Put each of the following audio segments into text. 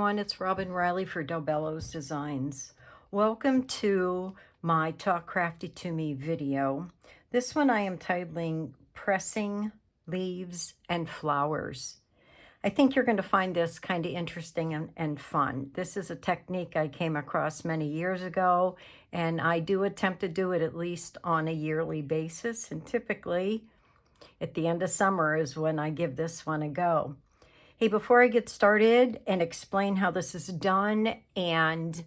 everyone, it's Robin Riley for Bello's Designs. Welcome to my Talk Crafty to Me video. This one I am titling Pressing Leaves and Flowers. I think you're going to find this kind of interesting and fun. This is a technique I came across many years ago, and I do attempt to do it at least on a yearly basis, and typically at the end of summer is when I give this one a go. Hey, before I get started and explain how this is done and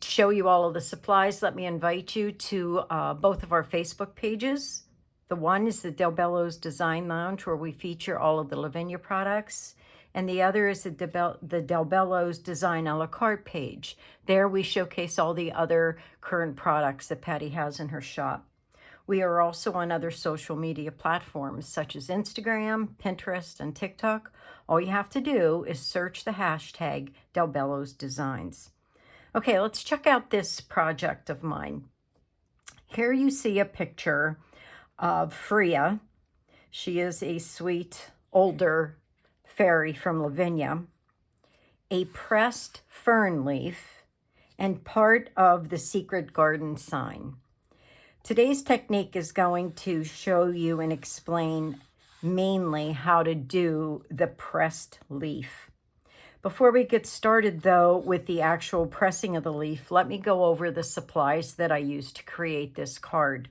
show you all of the supplies, let me invite you to both of our Facebook pages. The one is the Bello's Design Lounge, where we feature all of the Lavinia products. And the other is the Bello's Design a la carte page. There we showcase all the other current products that Patty has in her shop. We are also on other social media platforms such as Instagram, Pinterest, and TikTok. All you have to do is search the hashtag Bello's Designs. Okay, let's check out this project of mine. Here you see a picture of Freya. She is a sweet, older fairy from Lavinia, a pressed fern leaf, and part of the secret garden sign. Today's technique is going to show you and explain mainly how to do the pressed leaf. Before we get started, though, with the actual pressing of the leaf, let me go over the supplies that I used to create this card.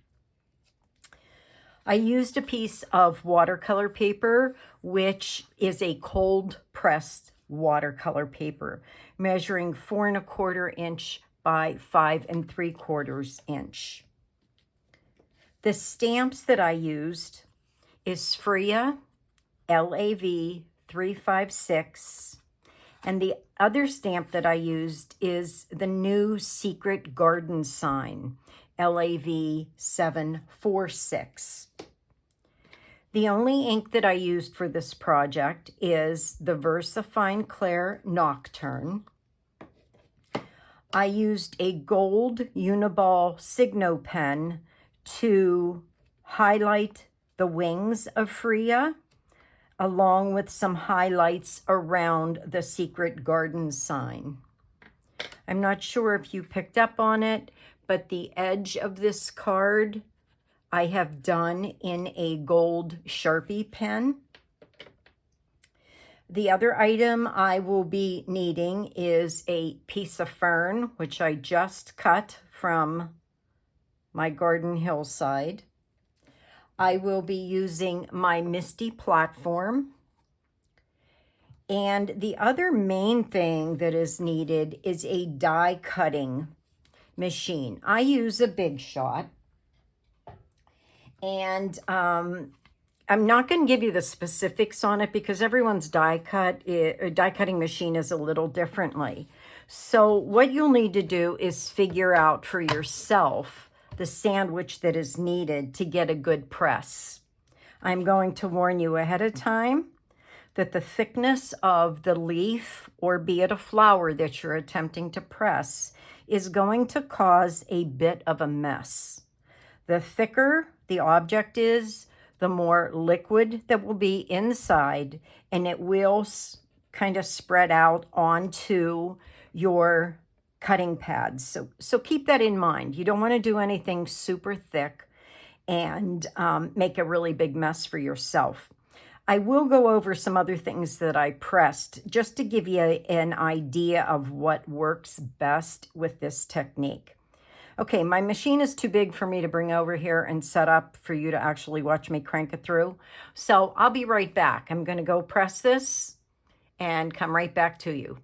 I used a piece of watercolor paper, which is a cold pressed watercolor paper, measuring 4 1/4 inch by 5 3/4 inch. The stamps that I used is Freya LAV 356, and the other stamp that I used is the new Secret Garden Sign, LAV 746. The only ink that I used for this project is the VersaFine Clair Nocturne. I used a gold Uniball Signo pen to highlight the wings of Freya, along with some highlights around the secret garden sign. I'm not sure if you picked up on it, but the edge of this card I have done in a gold Sharpie pen. The other item I will be needing is a piece of fern, which I just cut from my garden hillside. I will be using my Misty platform. And the other main thing that is needed is a die cutting machine. I use a Big Shot. And I'm not going to give you the specifics on it because everyone's die cutting machine is a little differently. So what you'll need to do is figure out for yourself the sandwich that is needed to get a good press. I'm going to warn you ahead of time that the thickness of the leaf, or be it a flower that you're attempting to press, is going to cause a bit of a mess. The thicker the object is, the more liquid that will be inside, and it will kind of spread out onto your cutting pads. So keep that in mind. You don't want to do anything super thick and make a really big mess for yourself. I will go over some other things that I pressed just to give you an idea of what works best with this technique. Okay, my machine is too big for me to bring over here and set up for you to actually watch me crank it through. So I'll be right back. I'm going to go press this and come right back to you.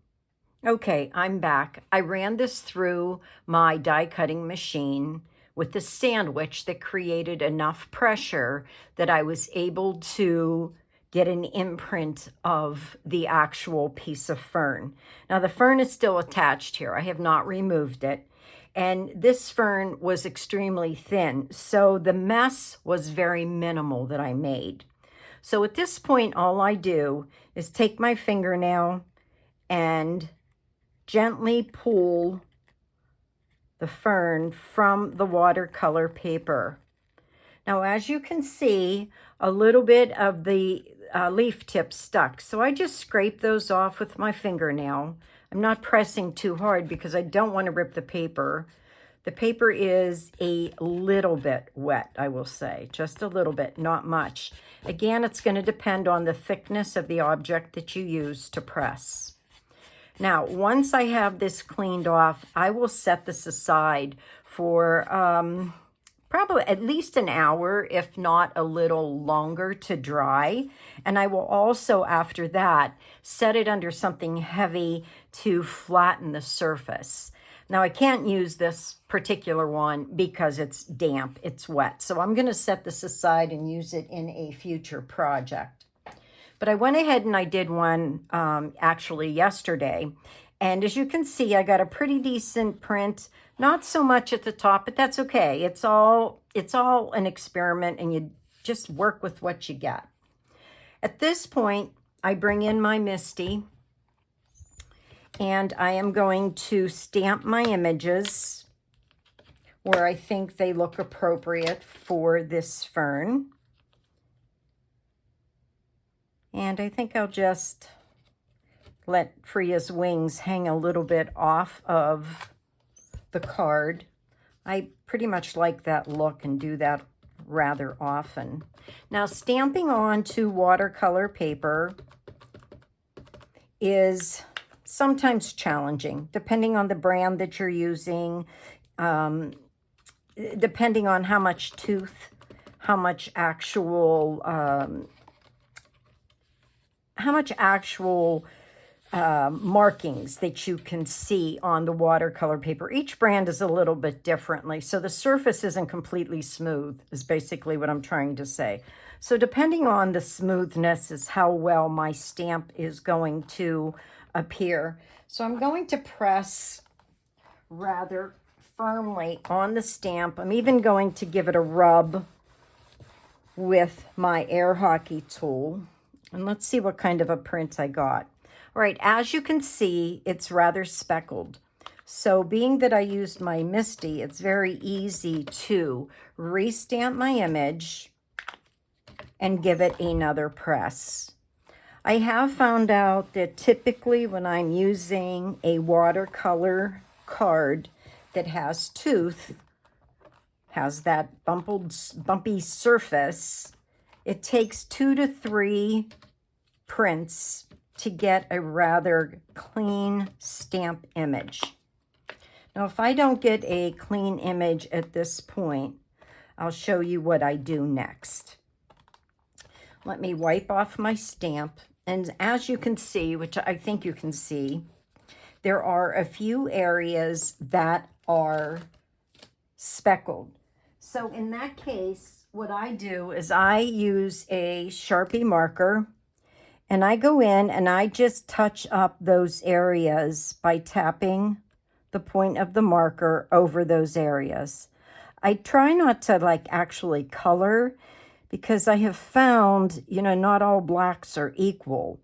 Okay, I'm back. I ran this through my die cutting machine with the sandwich that created enough pressure that I was able to get an imprint of the actual piece of fern. Now the fern is still attached here. I have not removed it. And this fern was extremely thin, so the mess was very minimal that I made. So at this point, all I do is take my fingernail and gently pull the fern from the watercolor paper. Now, as you can see, a little bit of the leaf tips stuck. So I just scrape those off with my fingernail. I'm not pressing too hard because I don't want to rip the paper. The paper is a little bit wet, I will say, just a little bit, not much. Again, it's going to depend on the thickness of the object that you use to press. Now, once I have this cleaned off, I will set this aside for probably at least an hour, if not a little longer, to dry. And I will also, after that, set it under something heavy to flatten the surface. Now, I can't use this particular one because it's damp, it's wet. So I'm going to set this aside and use it in a future project. But I went ahead and I did one actually yesterday. And as you can see, I got a pretty decent print. Not so much at the top, but that's okay. It's all an experiment, and you just work with what you get. At this point, I bring in my MISTI. And I am going to stamp my images where I think they look appropriate for this fern. And I think I'll just let Freya's wings hang a little bit off of the card. I pretty much like that look and do that rather often. Now, stamping onto watercolor paper is sometimes challenging, depending on the brand that you're using, depending on how much tooth, how much actual markings that you can see on the watercolor paper. Each brand is a little bit differently, so the surface isn't completely smooth, is basically what I'm trying to say. So depending on the smoothness is how well my stamp is going to appear. So I'm going to press rather firmly on the stamp. I'm even going to give it a rub with my air hockey tool. And let's see what kind of a print I got. All right, as you can see, it's rather speckled. So being that I used my MISTI, it's very easy to restamp my image and give it another press. I have found out that typically when I'm using a watercolor card that has tooth, has that bumpy surface, it takes 2 to 3 prints to get a rather clean stamp image. Now, if I don't get a clean image at this point, I'll show you what I do next. Let me wipe off my stamp. And as you can see, which I think you can see, there are a few areas that are speckled. So in that case, what I do is I use a Sharpie marker, and I go in and I just touch up those areas by tapping the point of the marker over those areas. I try not to actually color, because I have found, not all blacks are equal.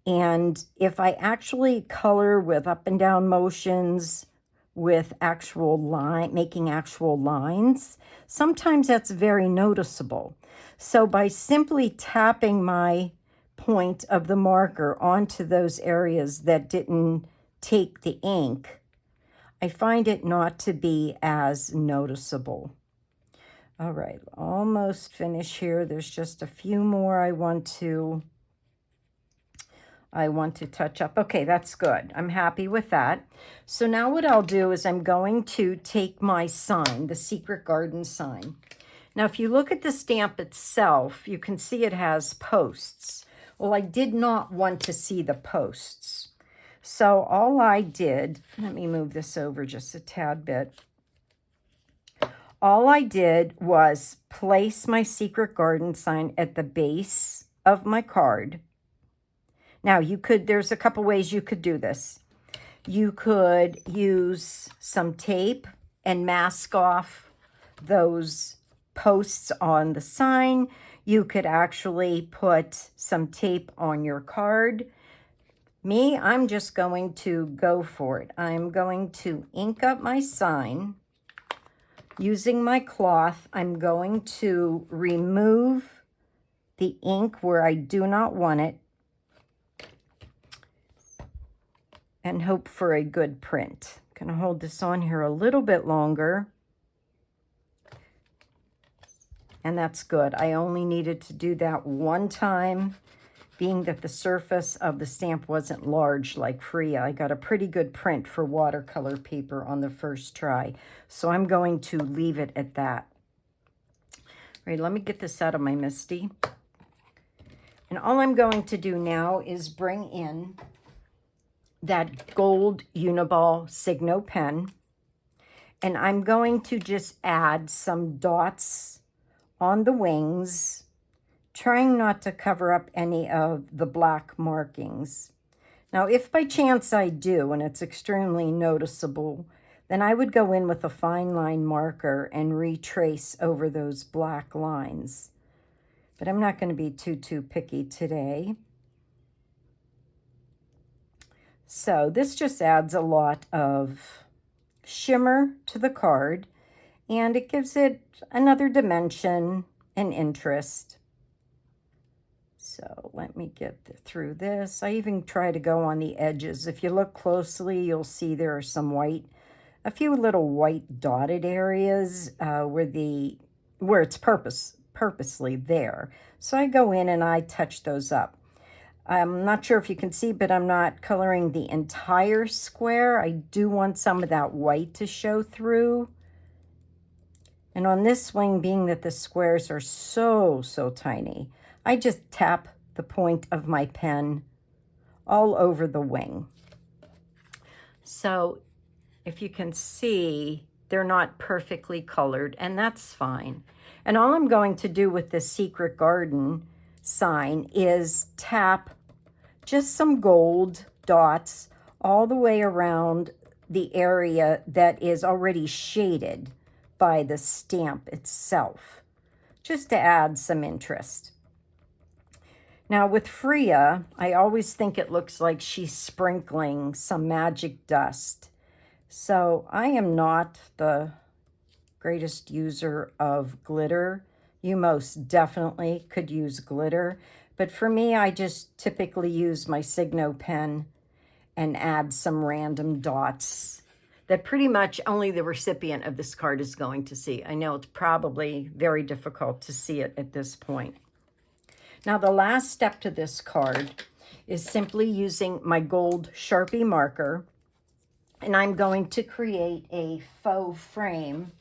And if I actually color with up and down motions, with making actual lines, sometimes that's very noticeable. So by simply tapping my point of the marker onto those areas that didn't take the ink, I find it not to be as noticeable. All right, almost finished here. There's just a few more I want to touch up. Okay, that's good. I'm happy with that. So now what I'll do is I'm going to take my sign, the Secret Garden sign. Now, if you look at the stamp itself, you can see it has posts. Well, I did not want to see the posts. So all I did, let me move this over just a tad bit. All I did was place my Secret Garden sign at the base of my card. Now, there's a couple ways you could do this. You could use some tape and mask off those posts on the sign. You could actually put some tape on your card. Me, I'm just going to go for it. I'm going to ink up my sign. Using my cloth, I'm going to remove the ink where I do not want it and hope for a good print. I'm going to hold this on here a little bit longer. And that's good. I only needed to do that one time, being that the surface of the stamp wasn't large like Freya. I got a pretty good print for watercolor paper on the first try. So I'm going to leave it at that. All right, let me get this out of my MISTI. And all I'm going to do now is bring in that gold Uniball Signo pen. And I'm going to just add some dots on the wings, trying not to cover up any of the black markings. Now, if by chance I do, and it's extremely noticeable, then I would go in with a fine line marker and retrace over those black lines. But I'm not going to be too picky today. So this just adds a lot of shimmer to the card, and it gives it another dimension and interest. So let me get through this. I even try to go on the edges. If you look closely, you'll see there are some white, a few little white dotted areas where it's purposely there. So I go in and I touch those up. I'm not sure if you can see, but I'm not coloring the entire square. I do want some of that white to show through. And on this wing, being that the squares are so tiny, I just tap the point of my pen all over the wing. So if you can see, they're not perfectly colored, and that's fine. And all I'm going to do with this Secret Garden sign is tap just some gold dots all the way around the area that is already shaded by the stamp itself, just to add some interest. Now with Freya, I always think it looks like she's sprinkling some magic dust. So I am not the greatest user of glitter. You most definitely could use glitter, but for me, I just typically use my Signo pen and add some random dots that pretty much only the recipient of this card is going to see. I know it's probably very difficult to see it at this point. Now, the last step to this card is simply using my gold Sharpie marker, and I'm going to create a faux frame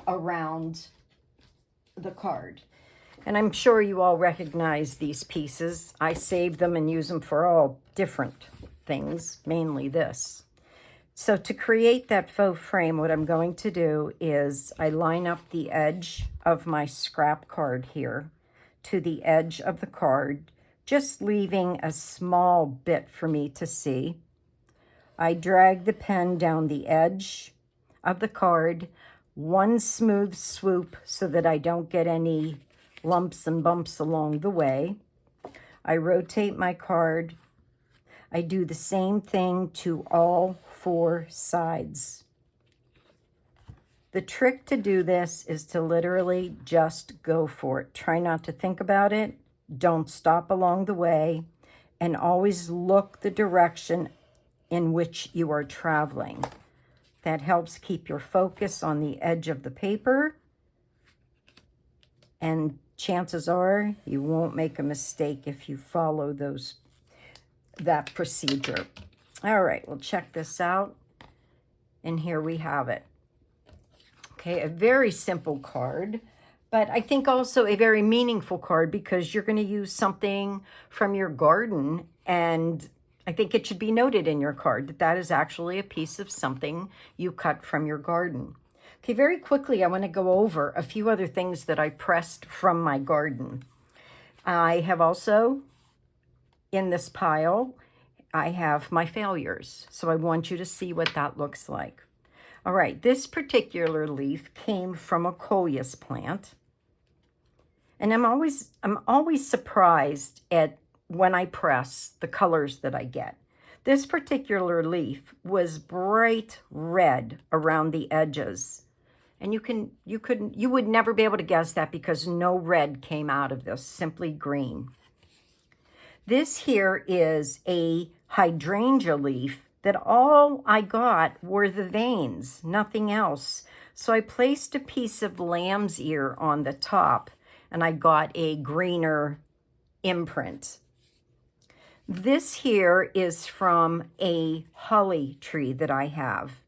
around the card. And I'm sure you all recognize these pieces. I save them and use them for all different things, mainly this. So to create that faux frame, what I'm going to do is I line up the edge of my scrap card here to the edge of the card, just leaving a small bit for me to see. I drag the pen down the edge of the card, one smooth swoop so that I don't get any lumps and bumps along the way. I rotate my card. I do the same thing to all 4 sides. The trick to do this is to literally just go for it. Try not to think about it. Don't stop along the way, and always look the direction in which you are traveling. That helps keep your focus on the edge of the paper, and chances are you won't make a mistake if you follow that procedure. All right, we'll check this out, and here we have it. Okay, a very simple card, but I think also a very meaningful card because you're going to use something from your garden, and I think it should be noted in your card that that is actually a piece of something you cut from your garden. Okay, very quickly, I want to go over a few other things that I pressed from my garden. I have also, in this pile, I have my failures. So I want you to see what that looks like. All right, this particular leaf came from a coleus plant. And I'm always surprised at when I press the colors that I get. This particular leaf was bright red around the edges. And you would never be able to guess that because no red came out of this, simply green. This here is a hydrangea leaf that all I got were the veins, nothing else. So I placed a piece of lamb's ear on the top and I got a greener imprint. This here is from a holly tree that I have.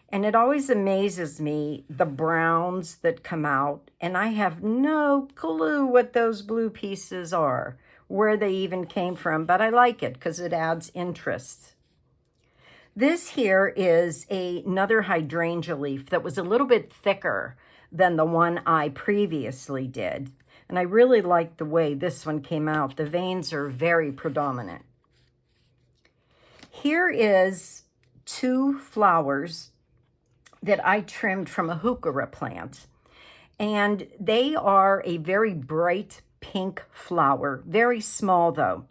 And it always amazes me, the browns that come out, and I have no clue what those blue pieces are, where they even came from, but I like it because it adds interest. This here is another hydrangea leaf that was a little bit thicker than the one I previously did. And I really like the way this one came out. The veins are very predominant. Here is 2 flowers that I trimmed from a heuchera plant. And they are a very bright pink flower, very small though.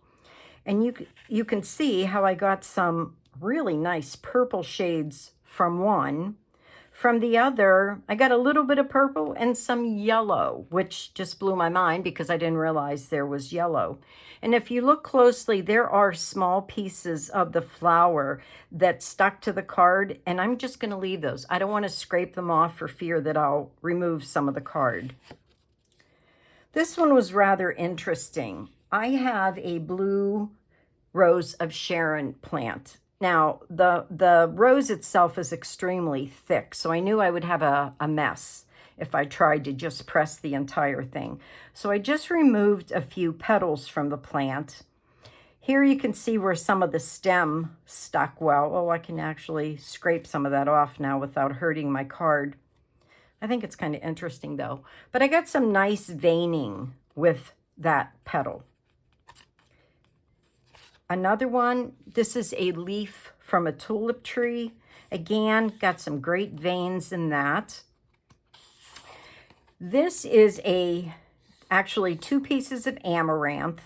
And you can see how I got some really nice purple shades from one. From the other, I got a little bit of purple and some yellow, which just blew my mind because I didn't realize there was yellow. And if you look closely, there are small pieces of the flower that stuck to the card, and I'm just going to leave those. I don't want to scrape them off for fear that I'll remove some of the card. This one was rather interesting. I have a blue rose of Sharon plant. Now, the rose itself is extremely thick, so I knew I would have a mess if I tried to just press the entire thing. So I just removed a few petals from the plant. Here you can see where some of the stem stuck well. Oh, I can actually scrape some of that off now without hurting my card. I think it's kind of interesting though. But I got some nice veining with that petal. Another one, this is a leaf from a tulip tree. Again, got some great veins in that. This is actually 2 pieces of amaranth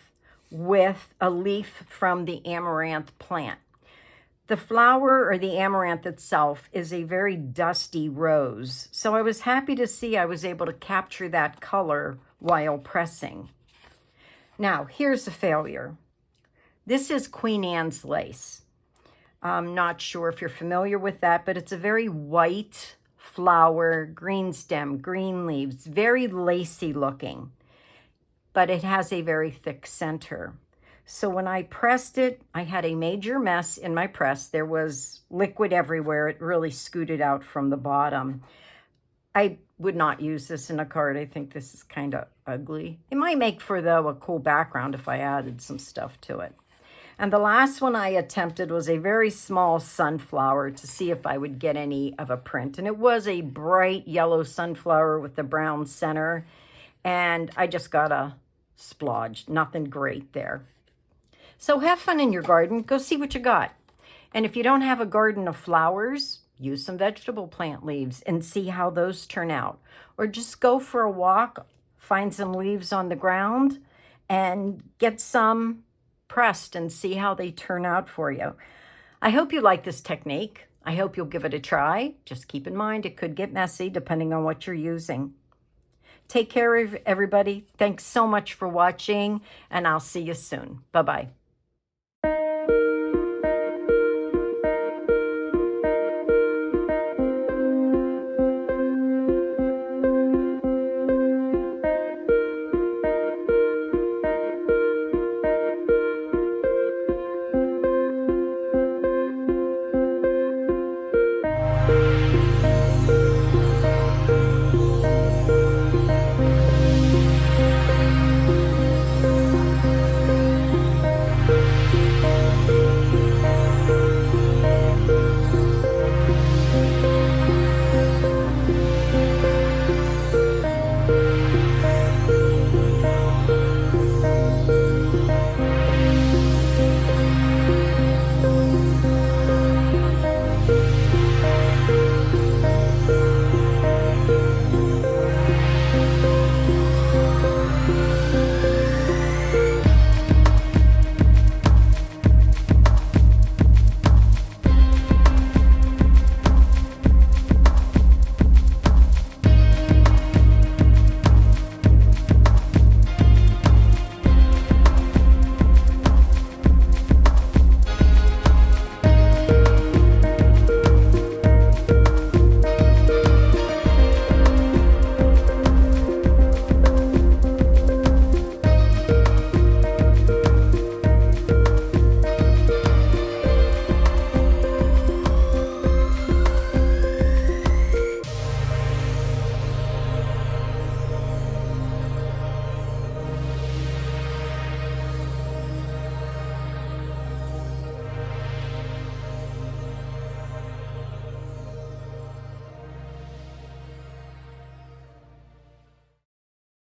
with a leaf from the amaranth plant. The flower or the amaranth itself is a very dusty rose. So I was happy to see I was able to capture that color while pressing. Now, here's the failure. This is Queen Anne's lace. I'm not sure if you're familiar with that, but it's a very white flower, green stem, green leaves, very lacy looking, but it has a very thick center. So when I pressed it, I had a major mess in my press. There was liquid everywhere. It really scooted out from the bottom. I would not use this in a card. I think this is kind of ugly. It might make for, though, a cool background if I added some stuff to it. And the last one I attempted was a very small sunflower to see if I would get any of a print. And it was a bright yellow sunflower with the brown center. And I just got a splodge. Nothing great there. So have fun in your garden. Go see what you got. And if you don't have a garden of flowers, use some vegetable plant leaves and see how those turn out. Or just go for a walk, find some leaves on the ground, and get some pressed and see how they turn out for you. I hope you like this technique. I hope you'll give it a try. Just keep in mind it could get messy depending on what you're using. Take care, everybody. Thanks so much for watching, and I'll see you soon. Bye-bye.